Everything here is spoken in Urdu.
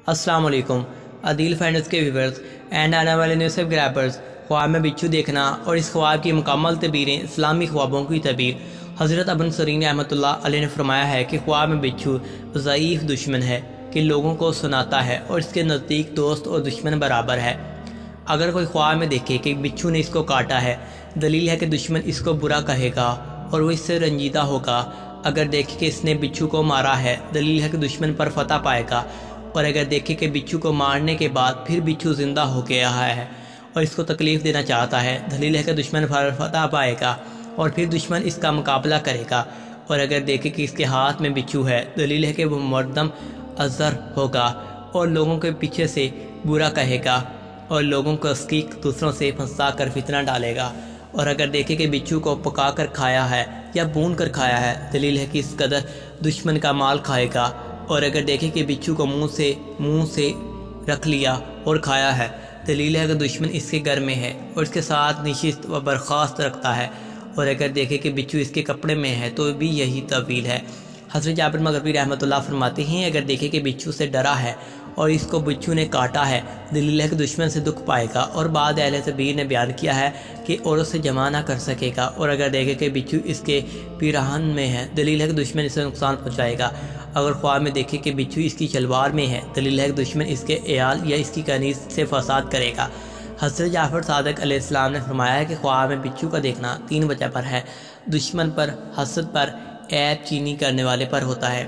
السلام علیکم عدیل فائنڈرز کے ویورز اینڈ آنے والے نیوز سبسکرائبرز۔ خواب میں بچھو دیکھنا اور اس خواب کی مکمل تعبیریں اسلامی خوابوں کی تعبیر۔ حضرت ابن سیرین رحمۃ اللہ علیہ نے فرمایا ہے کہ خواب میں بچھو ضعیف دشمن ہے کہ لوگوں کو سناتا ہے اور اس کے نزدیک دوست اور دشمن برابر ہے۔ اگر کوئی خواب میں دیکھے کہ بچھو نے اس کو کاٹا ہے، دلیل ہے کہ دشمن اس کو برا کہے گا اور وہ اس سے رنجیدہ ہوگا۔ اگر دیکھے کہ اس نے بچھو کو مارا ہے، دلیل ہے کہ دشمن پر فتح پائے گا۔ اور اگر دیکھے کہ بچھو کو مارنے کے بعد پھر بچھو زندہ ہو گیا ہے اور اس کو تکلیف دینا چاہتا ہے، دلیل ہے کہ دشمن پر فتح پائے گا اور پھر دشمن اس کا مقابلہ کرے گا۔ اور اگر دیکھے کہ اس کے ہاتھ میں بچھو ہے، دلیل ہے کہ وہ مردم ازر ہوگا اور لوگوں کے پیچھے سے برا کہے گا اور لوگوں کو اسکیق دوسروں سے پھنسا کر فتنہ ڈالے گا۔ اور اگر دیکھے کہ بچھو کو پکا کر کھایا ہے یا بھون کر کھایا ہے، دلیل ہے کہ اس قدر دشمن کا مال کھائے گا۔ اور اگر دیکھے کہ بچھو کو منہ سے رکھ لیا اور کھایا ہے، دلیل ہے کہ دشمن اس کے گھر میں ہے اور اس کے ساتھ نشست و برخاست رکھتا ہے۔ اور اگر دیکھے کہ بچھو اس کے کپڑے میں ہے تو بھی یہی تعویل ہے۔ حضرت جابر مغربی رحمۃ اللہ فرماتے ہیں، اگر دیکھے کہ بچھو سے ڈرا ہے اور اس کو بچھو نے کاٹا ہے، دلیل ہے کہ دشمن سے دکھ پائے گا۔ اور بعد اہل تعبیر نے بیان کیا ہے کہ عورت سے جمع نہ کر سکے گا۔ اور اگر دیکھے کہ بچھو اس کے پیراہن میں ہے، دلیل ہے کہ دشمن اسے نقصان پہنچائے گا۔ اگر خواب میں دیکھے کہ بچھو اس کی شلوار میں ہے، دلیل ہے کہ دشمن اس کے عیال یا اس کی کنیز سے فساد کرے گا۔ حضرت جعفر صادق علیہ السلام نے فرمایا ہے کہ خواب میں بچھو کا دیکھنا 3 وجہ پر ہے: دشمن پر، حسد پر، عیب چینی کرنے والے پر ہوتا ہے۔